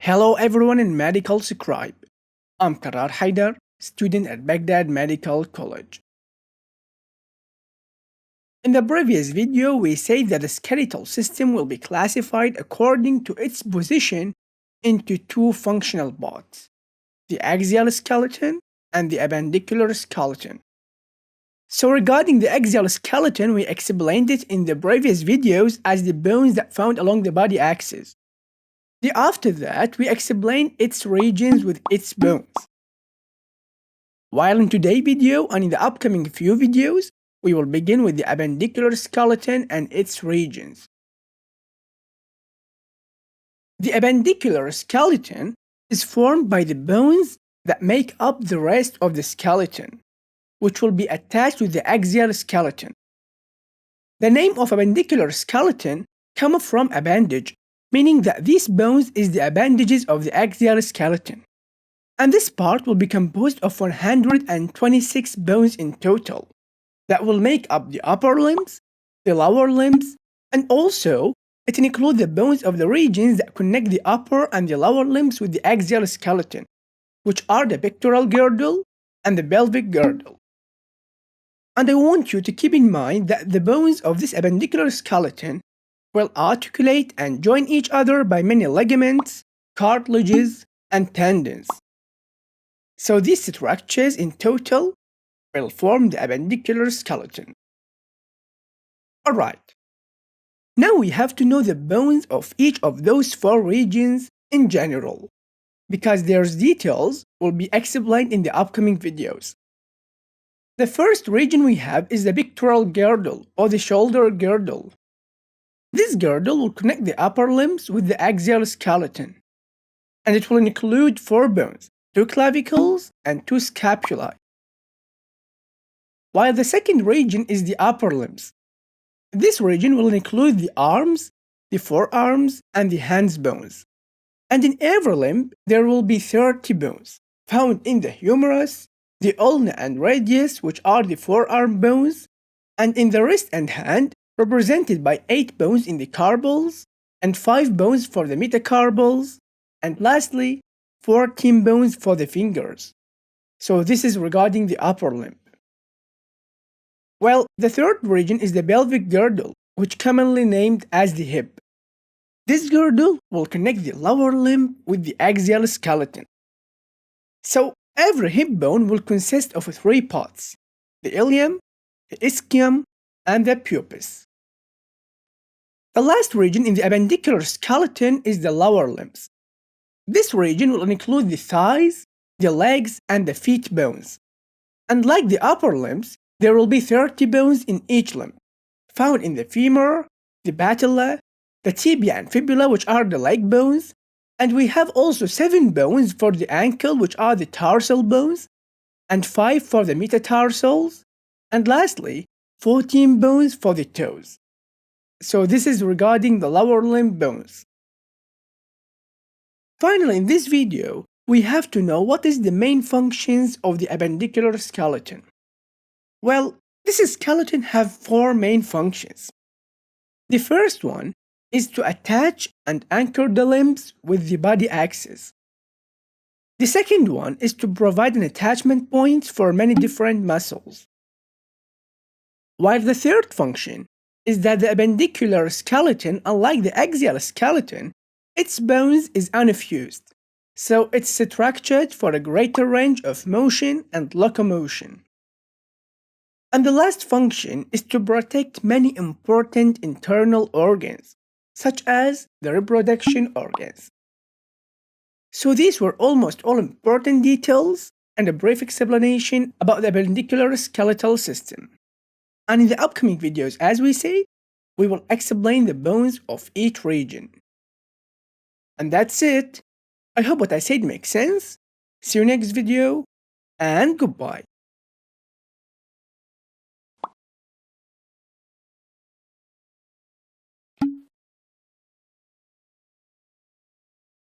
Hello everyone in MedicalScribe. I'm Karar Haidar, student at Baghdad Medical College. In the previous video, we said that the skeletal system will be classified according to its position into two functional parts, the axial skeleton and the appendicular skeleton. So regarding the axial skeleton, we explained it in the previous videos as the bones that found along the body axis. After that, we explain its regions with its bones. While in today's video and in the upcoming few videos, we will begin with the appendicular skeleton and its regions. The appendicular skeleton is formed by the bones that make up the rest of the skeleton, which will be attached to the axial skeleton. The name of appendicular skeleton comes from appendage, meaning that these bones is the appendages of the axial skeleton. And this part will be composed of 126 bones in total that will make up the upper limbs, the lower limbs, and also it includes the bones of the regions that connect the upper and the lower limbs with the axial skeleton, which are the pectoral girdle and the pelvic girdle. And I want you to keep in mind that the bones of this appendicular skeleton will articulate and join each other by many ligaments, cartilages, and tendons. So these structures in total will form the appendicular skeleton. Alright, now we have to know the bones of each of those four regions in general, because their details will be explained in the upcoming videos. The first region we have is the pectoral girdle or the shoulder girdle. This girdle will connect the upper limbs with the axial skeleton, and it will include four bones, two clavicles and two scapulae. While the second region is the upper limbs. This region will include the arms, the forearms, and the hands bones. And in every limb, there will be 30 bones, found in the humerus, the ulna and radius, which are the forearm bones, and in the wrist and hand, represented by 8 bones in the carpals, and 5 bones for the metacarpals, and lastly, 14 bones for the fingers. So this is regarding the upper limb. Well, the third region is the pelvic girdle, which commonly named as the hip. This girdle will connect the lower limb with the axial skeleton. So every hip bone will consist of 3 parts, the ilium, the ischium, and the pubis. The last region in the appendicular skeleton is the lower limbs. This region will include the thighs, the legs, and the feet bones. And like the upper limbs, there will be 30 bones in each limb, found in the femur, the patella, the tibia and fibula, which are the leg bones, and we have also 7 bones for the ankle, which are the tarsal bones, and 5 for the metatarsals, and lastly, 14 bones for the toes. So this is regarding the lower limb bones. Finally, in this video, we have to know what is the main functions of the appendicular skeleton. Well, this skeleton have 4 main functions. The first one is to attach and anchor the limbs with the body axis. The second one is to provide an attachment point for many different muscles. While the third function is that the appendicular skeleton, unlike the axial skeleton, its bones is unfused, so it's structured for a greater range of motion and locomotion. And the last function is to protect many important internal organs, such as the reproduction organs. So these were almost all important details and a brief explanation about the appendicular skeletal system. And in the upcoming videos, as we say, we will explain the bones of each region. And that's it. I hope what I said makes sense. See you next video, and goodbye.